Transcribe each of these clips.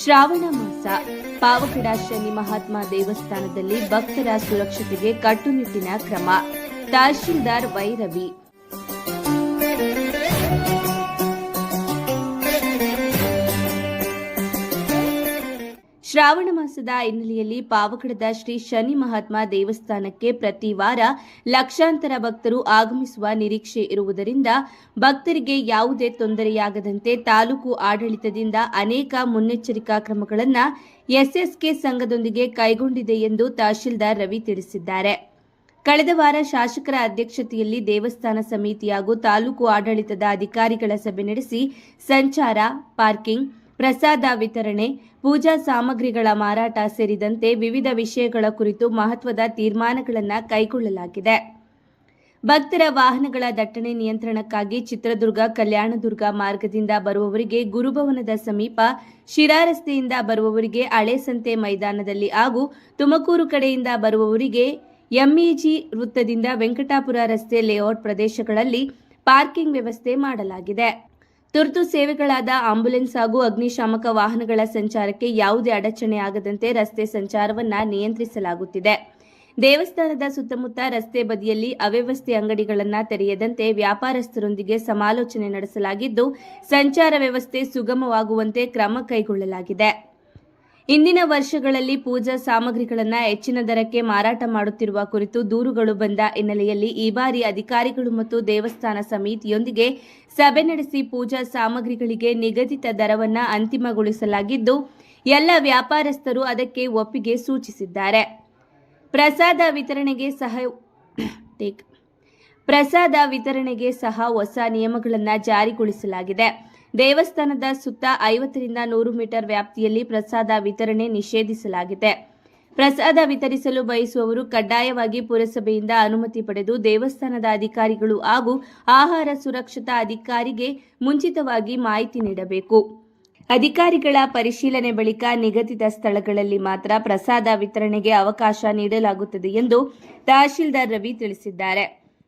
ಶ್ರಾವಣ ಮಾಸ ಪಾವಗಡ ಶನಿ ಮಹಾತ್ಮ ದೇವಸ್ಥಾನದಲ್ಲಿ ಭಕ್ತರ ಸುರಕ್ಷತೆಗೆ ಕಟ್ಟುನಿಟ್ಟಿನ ಕ್ರಮ. ತಹಶೀಲ್ದಾರ್ ವೈರವಿ. ಶ್ರಾವಣ ಮಾಸದ ಹಿನ್ನೆಲೆಯಲ್ಲಿ ಪಾವಗಡದ ಶ್ರೀ ಶನಿ ಮಹಾತ್ಮ ದೇವಸ್ಥಾನಕ್ಕೆ ಪ್ರತಿ ವಾರ ಲಕ್ಷಾಂತರ ಭಕ್ತರು ಆಗಮಿಸುವ ನಿರೀಕ್ಷೆ ಇರುವುದರಿಂದ ಭಕ್ತರಿಗೆ ಯಾವುದೇ ತೊಂದರೆಯಾಗದಂತೆ ತಾಲೂಕು ಆಡಳಿತದಿಂದ ಅನೇಕ ಮುನ್ನೆಚ್ಚರಿಕಾ ಕ್ರಮಗಳನ್ನು ಎಸ್ಎಸ್ಕೆ ಸಂಘದೊಂದಿಗೆ ಕೈಗೊಂಡಿದೆ ಎಂದು ತಹಶೀಲ್ದಾರ್ ರವಿ ತಿಳಿಸಿದ್ದಾರೆ. ಕಳೆದ ವಾರ ಶಾಸಕರ ಅಧ್ಯಕ್ಷತೆಯಲ್ಲಿ ದೇವಸ್ಥಾನ ಸಮಿತಿ ಹಾಗೂ ತಾಲೂಕು ಆಡಳಿತದ ಅಧಿಕಾರಿಗಳ ಸಭೆ ನಡೆಸಿ ಸಂಚಾರ, ಪಾರ್ಕಿಂಗ್, ಪ್ರಸಾದ ವಿತರಣೆ, ಪೂಜಾ ಸಾಮಗ್ರಿಗಳ ಮಾರಾಟ ಸೇರಿದಂತೆ ವಿವಿಧ ವಿಷಯಗಳ ಕುರಿತು ಮಹತ್ವದ ತೀರ್ಮಾನಗಳನ್ನು ಕೈಗೊಳ್ಳಲಾಗಿದೆ. ಭಕ್ತರ ವಾಹನಗಳ ದಟ್ಟಣೆ ನಿಯಂತ್ರಣಕ್ಕಾಗಿ ಚಿತ್ರದುರ್ಗ ಕಲ್ಯಾಣದುರ್ಗ ಮಾರ್ಗದಿಂದ ಬರುವವರಿಗೆ ಗುರುಭವನದ ಸಮೀಪ, ಶಿರಾ ರಸ್ತೆಯಿಂದ ಬರುವವರಿಗೆ ಹಳೆ ಸಂತೆ ಮೈದಾನದಲ್ಲಿ ಹಾಗೂ ತುಮಕೂರು ಕಡೆಯಿಂದ ಬರುವವರಿಗೆ ಎಂಇಜಿ ವೃತ್ತದಿಂದ ವೆಂಕಟಾಪುರ ರಸ್ತೆ ಲೇಔಟ್ ಪ್ರದೇಶಗಳಲ್ಲಿ ಪಾರ್ಕಿಂಗ್ ವ್ಯವಸ್ಥೆ ಮಾಡಲಾಗಿದೆ. ತುರ್ತು ಸೇವೆಗಳಾದ ಆಂಬ್ಯುಲೆನ್ಸ್ ಹಾಗೂ ಅಗ್ನಿಶಾಮಕ ವಾಹನಗಳ ಸಂಚಾರಕ್ಕೆ ಯಾವುದೇ ಅಡಚಣೆ ಆಗದಂತೆ ರಸ್ತೆ ಸಂಚಾರವನ್ನು ನಿಯಂತ್ರಿಸಲಾಗುತ್ತಿದೆ. ದೇವಸ್ಥಾನದ ಸುತ್ತಮುತ್ತ ರಸ್ತೆ ಬದಿಯಲ್ಲಿ ಅವ್ಯವಸ್ಥೆ ಅಂಗಡಿಗಳನ್ನು ತೆರೆಯದಂತೆ ವ್ಯಾಪಾರಸ್ಥರೊಂದಿಗೆ ಸಮಾಲೋಚನೆ ನಡೆಸಲಾಗಿದ್ದು, ಸಂಚಾರ ವ್ಯವಸ್ಥೆ ಸುಗಮವಾಗುವಂತೆ ಕ್ರಮ ಕೈಗೊಳ್ಳಲಾಗಿದೆ. ಇಂದಿನ ವರ್ಷಗಳಲ್ಲಿ ಪೂಜಾ ಸಾಮಗ್ರಿಗಳನ್ನು ಹೆಚ್ಚಿನ ದರಕ್ಕೆ ಮಾರಾಟ ಮಾಡುತ್ತಿರುವ ಕುರಿತು ದೂರುಗಳು ಬಂದ ಹಿನ್ನೆಲೆಯಲ್ಲಿ ಈ ಬಾರಿ ಅಧಿಕಾರಿಗಳು ಮತ್ತು ದೇವಸ್ಥಾನ ಸಮಿತಿಯೊಂದಿಗೆ ಸಭೆ ನಡೆಸಿ ಪೂಜಾ ಸಾಮಗ್ರಿಗಳಿಗೆ ನಿಗದಿತ ದರವನ್ನು ಅಂತಿಮಗೊಳಿಸಲಾಗಿದ್ದು, ಎಲ್ಲ ವ್ಯಾಪಾರಸ್ಥರು ಅದಕ್ಕೆ ಒಪ್ಪಿಗೆ ಸೂಚಿಸಿದ್ದಾರೆ. ಪ್ರಸಾದ ವಿತರಣೆಗೆ ಸಹ ಹೊಸ ನಿಯಮಗಳನ್ನು ಜಾರಿಗೊಳಿಸಲಾಗಿದೆ. ದೇವಸ್ಥಾನದ ಸುತ್ತ 50 ರಿಂದ 100 ಮೀಟರ್ ವ್ಯಾಪ್ತಿಯಲ್ಲಿ ಪ್ರಸಾದ ವಿತರಣೆ ನಿಷೇಧಿಸಲಾಗಿದೆ. ಪ್ರಸಾದ ವಿತರಿಸಲು ಬಯಸುವವರು ಕಡ್ಡಾಯವಾಗಿ ಪುರಸಭೆಯಿಂದ ಅನುಮತಿ ಪಡೆದು ದೇವಸ್ಥಾನದ ಅಧಿಕಾರಿಗಳು ಹಾಗೂ ಆಹಾರ ಸುರಕ್ಷತಾ ಅಧಿಕಾರಿಗೆ ಮುಂಚಿತವಾಗಿ ಮಾಹಿತಿ ನೀಡಬೇಕು. ಅಧಿಕಾರಿಗಳ ಪರಿಶೀಲನೆ ಬಳಿಕ ನಿಗದಿತ ಸ್ಥಳಗಳಲ್ಲಿ ಮಾತ್ರ ಪ್ರಸಾದ ವಿತರಣೆಗೆ ಅವಕಾಶ ನೀಡಲಾಗುತ್ತದೆ ಎಂದು ತಹಶೀಲ್ದಾರ್ ರವಿ ತಿಳಿಸಿದ್ದಾರೆ.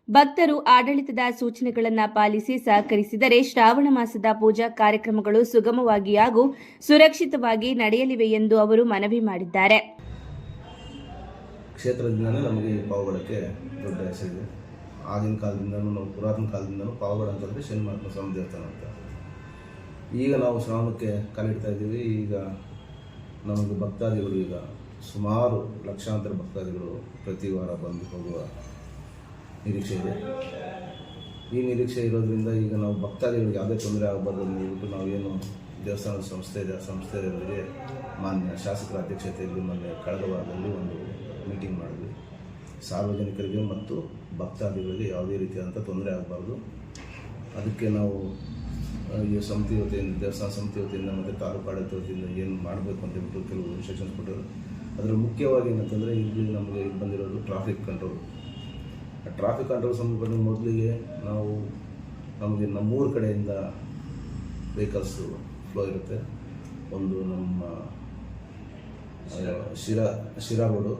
ಭಕ್ತರು ಆಡಳಿತದ ಸೂಚನೆಗಳನ್ನು ಪಾಲಿಸಿ ಸಹಕರಿಸಿದರೆ ಶ್ರಾವಣ ಮಾಸದ ಪೂಜಾ ಕಾರ್ಯಕ್ರಮಗಳು ಸುಗಮವಾಗಿ ಹಾಗೂ ಸುರಕ್ಷಿತವಾಗಿ ನಡೆಯಲಿವೆ ಎಂದು ಅವರು ಮನವಿ ಮಾಡಿದ್ದಾರೆ. ಕ್ಷೇತ್ರದಿಂದಲೇ ನಮಗೆ ಪಾವಗಡಕ್ಕೆ ದೊಡ್ಡ ಹೆಸರಿದೆ. ಆಗಿನ ಕಾಲದಿಂದಲೂ ನಾವು ಪುರಾತನ ಕಾಲದಿಂದಲೂ ಪಾವಗಡ ಅಂತಂದರೆ ಶನಿ ಮಹಾತ್ಮ ಸ್ವಾಮಿ ದೇವಸ್ಥಾನ ಅಂತ. ಈಗ ನಾವು ಶ್ರಾವಣಕ್ಕೆ ಕಾಲಿಡ್ತಾ ಇದ್ದೀವಿ. ಈಗ ನಮಗೆ ಭಕ್ತಾದಿಗಳು ಈಗ ಸುಮಾರು ಲಕ್ಷಾಂತರ ಭಕ್ತಾದಿಗಳು ಪ್ರತಿ ವಾರ ಬಂದು ಹೋಗುವ ನಿರೀಕ್ಷೆ ಇದೆ. ಈ ನಿರೀಕ್ಷೆ ಇರೋದ್ರಿಂದ ಈಗ ನಾವು ಭಕ್ತಾದಿಗಳಿಗೆ ಯಾವುದೇ ತೊಂದರೆ ಆಗಬಾರ್ದು ಅಂದ್ಬಿಟ್ಟು ನಾವೇನು ದೇವಸ್ಥಾನದ ಸಂಸ್ಥೆ ಇದೆ, ಆ ಸಂಸ್ಥೆಯವರಿಗೆ ಮಾನ್ಯ ಶಾಸಕರ ಅಧ್ಯಕ್ಷತೆಯಲ್ಲಿ ಮೊನ್ನೆ ಕಳೆದ ವಾರದಲ್ಲಿ ಒಂದು ಮೀಟಿಂಗ್ ಮಾಡಿದ್ವಿ. ಸಾರ್ವಜನಿಕರಿಗೆ ಮತ್ತು ಭಕ್ತಾದಿಗಳಿಗೆ ಯಾವುದೇ ರೀತಿಯಾದಂಥ ತೊಂದರೆ ಆಗಬಾರ್ದು, ಅದಕ್ಕೆ ನಾವು ಈ ಸಮಿತಿ ವತಿಯಿಂದ, ದೇವಸ್ಥಾನ ಸಮಿತಿ ವತಿಯಿಂದ ಮತ್ತು ತಾಲೂಕು ಆಡಳಿತ ವತಿಯಿಂದ ಏನು ಮಾಡಬೇಕು ಅಂತ ಹೇಳ್ಬಿಟ್ಟು ಕೆಲವು ಇನ್ಸ್ಟ್ರಕ್ಷನ್ಸ್ ಕೊಟ್ಟರು. ಅದರ ಮುಖ್ಯವಾಗಿ ಏನಂತಂದರೆ ಇಲ್ಲಿ ನಮಗೆ ಬಂದಿರೋದು ಟ್ರಾಫಿಕ್ ಕಂಟ್ರೋಲ್ ಸಂಬಂಧಪಟ್ಟ ಮೊದಲಿಗೆ ನಮಗೆ ನಮ್ಮೂರ ಕಡೆಯಿಂದ ವೆಹಿಕಲ್ಸು ಫ್ಲೋ ಇರುತ್ತೆ. ಒಂದು ನಮ್ಮ ಶಿರಾ ರೋಡು,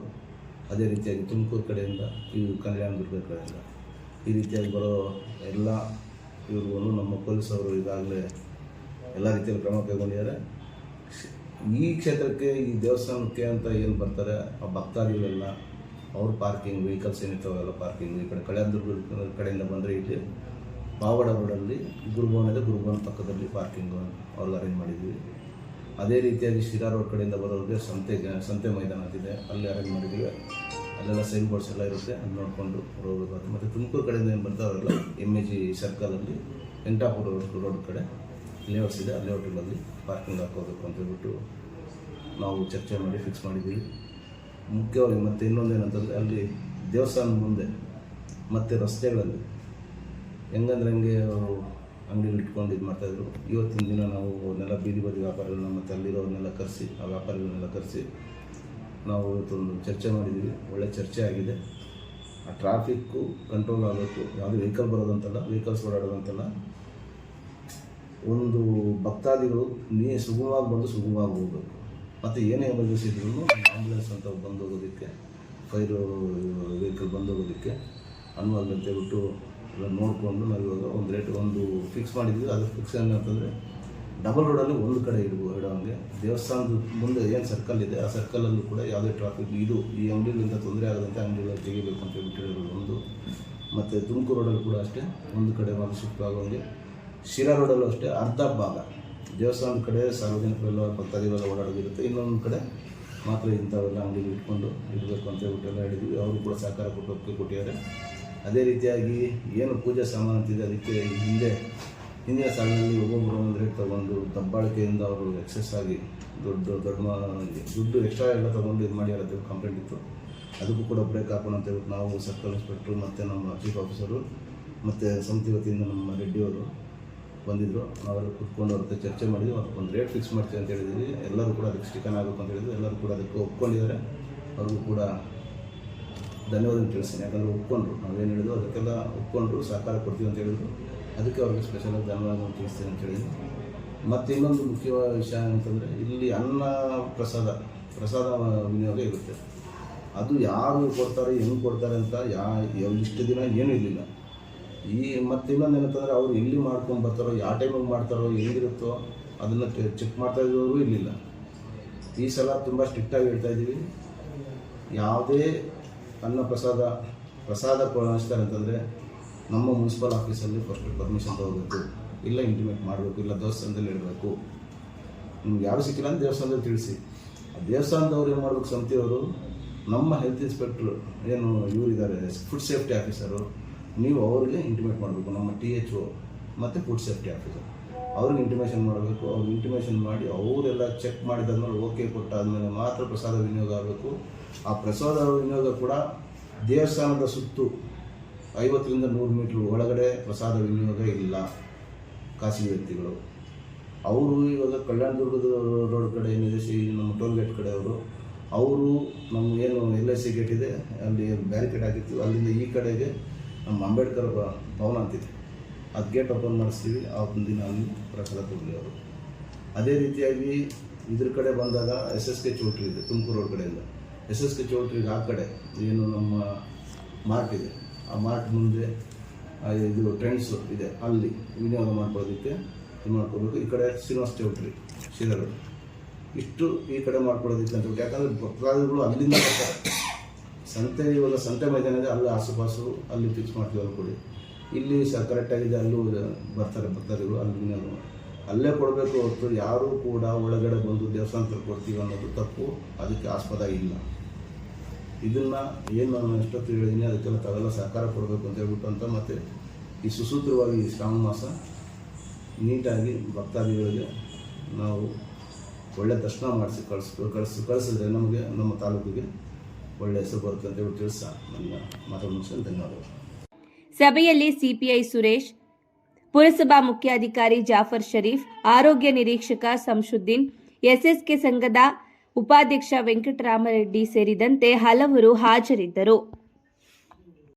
ಅದೇ ರೀತಿಯಾಗಿ ತುಮಕೂರು ಕಡೆಯಿಂದ ಇವು ಕಲ್ಯಾಣದುರ್ಗ ಕಡೆಯಿಂದ ಈ ರೀತಿಯಾಗಿ ಬರೋ ಎಲ್ಲ ಇವ್ರಿಗೂ ನಮ್ಮ ಪೊಲೀಸವರು ಈಗಾಗಲೇ ಎಲ್ಲ ರೀತಿಯಲ್ಲಿ ಕ್ರಮ ಕೈಗೊಂಡಿದ್ದಾರೆ. ಈ ಕ್ಷೇತ್ರಕ್ಕೆ, ಈ ದೇವಸ್ಥಾನಕ್ಕೆ ಅಂತ ಏನು ಬರ್ತಾರೆ ಆ ಭಕ್ತಾದಿಗಳೆಲ್ಲ ಅವ್ರ ಪಾರ್ಕಿಂಗ್ ವೆಹಿಕಲ್ಸ್ ಏನಿರ್ತಾವೆಲ್ಲ ಪಾರ್ಕಿಂಗ್, ಈ ಕಡೆ ಕಲ್ಯಾಣದುರ್ಗ ಕಡೆಯಿಂದ ಬಂದರೆ ಇಲ್ಲಿ ಪಾವಗಡ ರೋಡಲ್ಲಿ ಗುರುಭವನ ಪಕ್ಕದಲ್ಲಿ ಪಾರ್ಕಿಂಗ್ ಅವ್ರಿಗೆ ಅರೇಂಜ್ ಮಾಡಿದ್ವಿ. ಅದೇ ರೀತಿಯಾಗಿ ಶಿರಾ ರೋಡ್ ಕಡೆಯಿಂದ ಬರೋರಿಗೆ ಸಂತೆ ಮೈದಾನ ಅಂತಿದೆ, ಅಲ್ಲಿ ಅರೇಂಜ್ ಮಾಡಿದ್ದೀವಿ. ಅಲ್ಲೆಲ್ಲ ಸೈನ್ ಬೋರ್ಡ್ಸ್ ಎಲ್ಲ ಇರುತ್ತೆ, ಅದು ನೋಡಿಕೊಂಡು ಹೋಗಬೇಕು. ಮತ್ತು ತುಮಕೂರು ಕಡೆಯಿಂದ ಏನು ಬರ್ತಾವಲ್ಲ ಎಂಇಜಿ ಸರ್ಕಲಲ್ಲಿ ವೆಂಕಟಾಪುರ ರೋಡ್ ಕಡೆ ಲೇಔಟ್ಸ್ ಇದೆ, ಆ ಲೇಔಟ್ಗಳಲ್ಲಿ ಪಾರ್ಕಿಂಗ್ ಹಾಕೋಬೇಕು ಅಂತ ಹೇಳ್ಬಿಟ್ಟು ನಾವು ಚರ್ಚೆ ಮಾಡಿ ಫಿಕ್ಸ್ ಮಾಡಿದ್ದೀವಿ. ಮುಖ್ಯವಾಗಿ ಮತ್ತು ಇನ್ನೊಂದೇನಂತಂದರೆ ಅಲ್ಲಿ ದೇವಸ್ಥಾನದ ಮುಂದೆ ಮತ್ತು ರಸ್ತೆಗಳಲ್ಲಿ ಹೆಂಗಂದ್ರೆ ಹಂಗೆ ಅಂಗಡಿಗಳು ಇಟ್ಕೊಂಡು ಇದು ಮಾಡ್ತಾಯಿದ್ರು. ಇವತ್ತಿನ ದಿನ ನಾವು ಅವನ್ನೆಲ್ಲ ಬೀದಿ ಬದಿ ವ್ಯಾಪಾರಿಗಳನ್ನ ಮತ್ತು ಅಲ್ಲಿರೋರನ್ನೆಲ್ಲ ಕರೆಸಿ, ಆ ವ್ಯಾಪಾರಿಗಳನ್ನೆಲ್ಲ ಕರೆಸಿ ನಾವು ಇವತ್ತೊಂದು ಚರ್ಚೆ ಮಾಡಿದ್ದೀವಿ. ಒಳ್ಳೆ ಚರ್ಚೆ ಆಗಿದೆ. ಆ ಟ್ರಾಫಿಕ್ಕು ಕಂಟ್ರೋಲ್ ಆಗಬೇಕು. ಯಾವುದೇ ವೆಹಿಕಲ್ ಬರೋದಂತಲ್ಲ, ವೆಹಿಕಲ್ಸ್ ಓಡಾಡೋದಂತಲ್ಲ, ಒಂದು ಭಕ್ತಾದಿಗಳು ಸುಗಮವಾಗಿ ಬಂದು ಸುಗಮವಾಗಿ ಹೋಗಬೇಕು. ಮತ್ತು ಏನೇ ಎಮರ್ಜೆನ್ಸಿ ಇದ್ರೂ ಆಂಬುಲೆನ್ಸ್ ಅಂತ ಬಂದು ಹೋಗೋದಕ್ಕೆ, ಫೈರ್ ವೆಹಿಕಲ್ ಬಂದು ಹೋಗೋದಕ್ಕೆ ಅನುವಾದ ಅಂತ ಹೇಳ್ಬಿಟ್ಟು ಎಲ್ಲ ನೋಡಿಕೊಂಡು ನಾವು ಇವಾಗ ಒಂದು ರೇಟ್ ಒಂದು ಫಿಕ್ಸ್ ಮಾಡಿದ್ವಿ. ಅದು ಫಿಕ್ಸ್ ಏನಂತಂದರೆ ಡಬಲ್ ರೋಡಲ್ಲಿ ಒಂದು ಕಡೆ ಇಡುವಂಗೆ ದೇವಸ್ಥಾನದ ಮುಂದೆ ಏನು ಸರ್ಕಲ್ ಇದೆ ಆ ಸರ್ಕಲಲ್ಲೂ ಕೂಡ ಯಾವುದೇ ಟ್ರಾಫಿಕ್ ಈ ಅಂಗಡಿಗಳಿಂದ ತೊಂದರೆ ಆಗದಂತೆ ಅಂಗಡಿಗಳು ತೆಗಿಬೇಕು ಅಂತ ಹೇಳ್ಬಿಟ್ಟು ಹೇಳಿರೋದು ಒಂದು. ಮತ್ತು ತುಮಕೂರು ರೋಡಲ್ಲಿ ಕೂಡ ಅಷ್ಟೇ ಒಂದು ಕಡೆ ಒಂದು ಶಿಫ್ಟ್ ಆಗೋಂಗೆ. ಶಿರಾ ರೋಡಲ್ಲೂ ಅಷ್ಟೇ ಅರ್ಧ ಭಾಗ ದೇವಸ್ಥಾನದ ಕಡೆ ಸಾರ್ವಜನಿಕರೆಲ್ಲ ಭಕ್ತಾದಿಗಳೆಲ್ಲ ಓಡಾಡೋದಿರುತ್ತೆ, ಇನ್ನೊಂದು ಕಡೆ ಮಾತ್ರ ಇಂಥವೆಲ್ಲ ಅಂಗಡಿ ಇಟ್ಕೊಂಡು ಇರಬೇಕು ಅಂತ ಹೇಳ್ಬಿಟ್ಟೆಲ್ಲ ಹೇಳಿದ್ವಿ. ಅವರು ಕೂಡ ಸಹಕಾರ ಕೊಟ್ಟು ಒಪ್ಪಿಗೆ ಕೊಟ್ಟಿದ್ದಾರೆ. ಅದೇ ರೀತಿಯಾಗಿ ಏನು ಪೂಜೆ ಸಾಮಾನು ಅಂತಿದೆ ಅದಕ್ಕೆ ಹಿಂದಿನ ಸಾಲಿನಲ್ಲಿ ಒಬ್ಬೊಬ್ಬರು ಒಂದು ರೇಟ್ ತೊಗೊಂಡು ದಬ್ಬಾಳಿಕೆಯಿಂದ ಅವರು ಎಕ್ಸೆಸ್ ಆಗಿ ದುಡ್ಡು ಎಕ್ಸ್ಟ್ರಾ ಎಲ್ಲ ತೊಗೊಂಡು ಇದು ಮಾಡಿ ಅಂತ ಕಂಪ್ಲೇಂಟ್ ಇತ್ತು. ಅದಕ್ಕೂ ಕೂಡ ಬ್ರೇಕ್ ಹಾಕೋಣ ಅಂತ ಹೇಳ್ಬಿಟ್ಟು ನಾವು ಸರ್ಕಲ್ ಇನ್ಸ್ಪೆಕ್ಟ್ರು ಮತ್ತು ನಮ್ಮ ಚೀಫ್ ಆಫೀಸರು ಮತ್ತು ಸಮಿತಿ ವತಿಯಿಂದ ನಮ್ಮ ರೆಡ್ಡಿಯವರು ಬಂದಿದ್ದರು. ನಾವೆಲ್ಲ ಕೂತ್ಕೊಂಡು ಅವ್ರ ಹತ್ರ ಚರ್ಚೆ ಮಾಡಿದ್ವಿ. ಒಂದು ರೇಟ್ ಫಿಕ್ಸ್ ಮಾಡ್ತೀವಿ ಅಂತ ಹೇಳಿದ್ವಿ. ಎಲ್ಲರೂ ಕೂಡ ಅದಕ್ಕೆ ಸ್ಟಿಕನ್ ಆಗಬೇಕು ಅಂತ ಹೇಳಿದ್ವಿ. ಎಲ್ಲರೂ ಕೂಡ ಅದಕ್ಕೆ ಒಪ್ಕೊಂಡಿದ್ದಾರೆ. ಅವ್ರಿಗೂ ಕೂಡ ಧನ್ಯವಾದ ತಿಳಿಸ್ತೀನಿ. ಯಾಕಂದರೆ ಒಪ್ಕೊಂಡ್ರು, ನಾವೇನು ಹೇಳಿದ್ವು ಅದಕ್ಕೆಲ್ಲ ಒಪ್ಕೊಂಡ್ರು, ಸಹಕಾರ ಕೊಡ್ತೀವಿ ಅಂತ ಹೇಳಿದ್ರು. ಅದಕ್ಕೆ ಅವ್ರಿಗೆ ಸ್ಪೆಷಲಾಗಿ ಧನ್ಯವಾದ ತಿಳಿಸ್ತೀನಿ ಅಂತ ಹೇಳಿದ್ವಿ. ಮತ್ತು ಇನ್ನೊಂದು ಮುಖ್ಯವಾದ ವಿಷಯ ಅಂತಂದರೆ ಇಲ್ಲಿ ಅನ್ನ ಪ್ರಸಾದ ವಿನಿಯೋಗ ಇರುತ್ತೆ. ಅದು ಯಾರು ಕೊಡ್ತಾರೆ, ಹೆಂಗೆ ಕೊಡ್ತಾರೆ ಅಂತ ಇಷ್ಟು ದಿನ ಏನೂ ಇರಲಿಲ್ಲ. ಮತ್ತು ಇನ್ನೊಂದು ಏನಂತಂದರೆ ಅವ್ರು ಎಲ್ಲಿ ಮಾಡ್ಕೊಂಡು ಬರ್ತಾರೋ, ಯಾವ ಟೈಮಿಗೆ ಮಾಡ್ತಾರೋ, ಹೆಂಗಿರುತ್ತೋ ಅದನ್ನು ಚೆಕ್ ಮಾಡ್ತಾ ಇದ್ದವರು ಇರಲಿಲ್ಲ. ಈ ಸಲ ತುಂಬ ಸ್ಟ್ರಿಕ್ಟಾಗಿ ಹೇಳ್ತಾ ಇದ್ದೀವಿ. ಯಾವುದೇ ಅನ್ನ ಪ್ರಸಾದ ಪೂರೈಸ್ತಾರೆ ಅಂತಂದರೆ ನಮ್ಮ ಮುನ್ಸಿಪಲ್ ಆಫೀಸಲ್ಲಿ ಫಸ್ಟ್ ಪರ್ಮಿಷನ್ ತೊಗೋಬೇಕು, ಇಲ್ಲ ಇಂಟಿಮೇಟ್ ಮಾಡಬೇಕು, ಇಲ್ಲ ದೇವಸ್ಥಾನದಲ್ಲಿ ಇಡಬೇಕು. ನಿಮ್ಗೆ ಯಾರು ಸಿಕ್ಕಿಲ್ಲ ಅಂತ ದೇವಸ್ಥಾನದಲ್ಲಿ ತಿಳಿಸಿ. ಆ ದೇವಸ್ಥಾನದವ್ರು ಏನು ಮಾಡಬೇಕು, ಸಮಿತಿಯವರು ನಮ್ಮ ಹೆಲ್ತ್ ಇನ್ಸ್ಪೆಕ್ಟ್ರು ಏನು ಇವರಿದ್ದಾರೆ ಫುಡ್ ಸೇಫ್ಟಿ ಆಫೀಸರು, ನೀವು ಅವ್ರಿಗೆ ಇಂಟಿಮೇಟ್ ಮಾಡಬೇಕು. ನಮ್ಮ THO ಮತ್ತು ಫುಡ್ ಸೇಫ್ಟಿ ಆಫೀಸರ್ ಅವ್ರಿಗೆ ಇಂಟಿಮೇಷನ್ ಮಾಡಬೇಕು. ಅವ್ರಿಗೆ ಇಂಟಿಮೇಷನ್ ಮಾಡಿ ಅವರೆಲ್ಲ ಚೆಕ್ ಮಾಡಿದಾದ್ಮೇಲೆ ಓಕೆ ಕೊಟ್ಟಾದ್ಮೇಲೆ ಮಾತ್ರ ಪ್ರಸಾದ ವಿನಿಯೋಗ ಆಗಬೇಕು. ಆ ಪ್ರಸಾದ ವಿನಿಯೋಗ ಕೂಡ ದೇವಸ್ಥಾನದ ಸುತ್ತು 50ರಿಂದ 100 ಮೀಟ್ರ್ ಒಳಗಡೆ ಪ್ರಸಾದ ವಿನಿಯೋಗ ಇಲ್ಲ. ಖಾಸಗಿ ವ್ಯಕ್ತಿಗಳು ಅವರು ಇವಾಗ ಕಲ್ಯಾಣದುರ್ಗದ ರೋಡ್ ಕಡೆ ಏನಿದೆ, ನಮ್ಮ ಟೋಲ್ ಗೇಟ್ ಕಡೆ ಅವರು ನಮ್ಮ ಏನು LIC ಗೇಟ್ ಇದೆ ಅಲ್ಲಿ ಬ್ಯಾರಿಕೇಡ್ ಹಾಕಿರ್ತೀವಿ. ಅಲ್ಲಿಂದ ಈ ಕಡೆಗೆ ನಮ್ಮ ಅಂಬೇಡ್ಕರ್ ಭವನ ಅಂತಿದೆ, ಅದು ಗೇಟ್ ಓಪನ್ ಮಾಡಿಸ್ತೀವಿ. ಆವತ್ತಿನ ದಿನ ಅಲ್ಲಿ ಪ್ರಸಾದ ಕೊಡಲಿ ಅವರು. ಅದೇ ರೀತಿಯಾಗಿ ಇದ್ರ ಕಡೆ ಬಂದಾಗ SSK ಚೌಟ್ರಿ ಇದೆ ತುಮಕೂರು ರೋಡ್ ಕಡೆಯಿಂದ. SSK ಚೌಟ್ರಿಗೆ ಆ ಕಡೆ ಏನು ನಮ್ಮ ಮಾರ್ಟ್ ಇದೆ, ಆ ಮಾರ್ಟ್ ಮುಂದೆ ಇದು ಟ್ರೆಂಡ್ಸು ಇದೆ, ಅಲ್ಲಿ ವಿನಿಯೋಗ ಮಾಡ್ಕೊಳ್ಳೋದಕ್ಕೆ ಇದು ಮಾಡ್ಕೋಬೇಕು. ಈ ಕಡೆ ಶ್ರೀನಿವಾಸ ಚೌಟ್ರಿ ಶಿರಾ ಇಷ್ಟು ಈ ಕಡೆ ಮಾಡ್ಕೊಳ್ಳೋದಕ್ಕೆ ಅಂತ. ಯಾಕಂದರೆ ಭಕ್ತಾದಿಗಳು ಅಲ್ಲಿಂದ ಬರ್ತಾರೆ. ಇವಾಗ ಸಂತೆ ಮೈದಾನ ಇದೆ, ಅಲ್ಲಿ ಆಸುಪಾಸು ಅಲ್ಲಿ ಫಿಕ್ಸ್ ಮಾಡ್ತೀವಿ ಅಲ್ಲಿ ಕೊಡಿ. ಇಲ್ಲಿ ಕರೆಕ್ಟಾಗಿದೆ, ಅಲ್ಲೂ ಬರ್ತಾರೆ ಭಕ್ತಾದಿಗಳು, ಅಲ್ಲಿ ವಿನಿಯೋಗ ಅಲ್ಲೇ ಕೊಡಬೇಕು ಹೊರತು ಯಾರೂ ಕೂಡ ಒಳಗಡೆ ಬಂದು ದೇವಸ್ಥಾನದಲ್ಲಿ ಕೊಡ್ತೀವಿ ಅನ್ನೋದು ತಪ್ಪು, ಅದಕ್ಕೆ ಆಸ್ಪದ ಇಲ್ಲ. ಇದನ್ನು ಏನು ನಾನು ಎಷ್ಟೊತ್ತು ಹೇಳಿದ್ದೀನಿ ಅದಕ್ಕೆಲ್ಲ ತಾವೆಲ್ಲ ಸಹಕಾರ ಕೊಡಬೇಕು ಅಂತ ಹೇಳ್ಬಿಟ್ಟು ಅಂತ. ಮತ್ತು ಈ ಸುಸೂತ್ರವಾಗಿ ಈ ಶ್ರಾವಣ ಮಾಸ ನೀಟಾಗಿ ಭಕ್ತಾದಿಗಳಿಗೆ ನಾವು ಒಳ್ಳೆ ದರ್ಶನ ಮಾಡಿಸಿ ಕಳಿಸಿದ್ರೆ ನಮಗೆ ನಮ್ಮ ತಾಲೂಕಿಗೆ ಒಳ್ಳೆ ಹೆಸರು ಬರುತ್ತೆ ಅಂತ ಹೇಳಿ ತಿಳಿಸ ನನ್ನ ಮಾತಾಡೋ ಧನ್ಯವಾದಗಳು. ಸಭೆಯಲ್ಲಿ CPI ಸುರೇಶ್, ಪುರಸಭಾ ಮುಖ್ಯಾಧಿಕಾರಿ ಜಾಫರ್ ಶರೀಫ್, ಆರೋಗ್ಯ ನಿರೀಕ್ಷಕ ಸಂಶುದ್ದೀನ್, SSK ಸಂಘದ ಉಪಾಧ್ಯಕ್ಷ ವೆಂಕಟರಾಮರೆಡ್ಡಿ ಸೇರಿದಂತೆ ಹಲವರು ಹಾಜರಿದ್ದರು.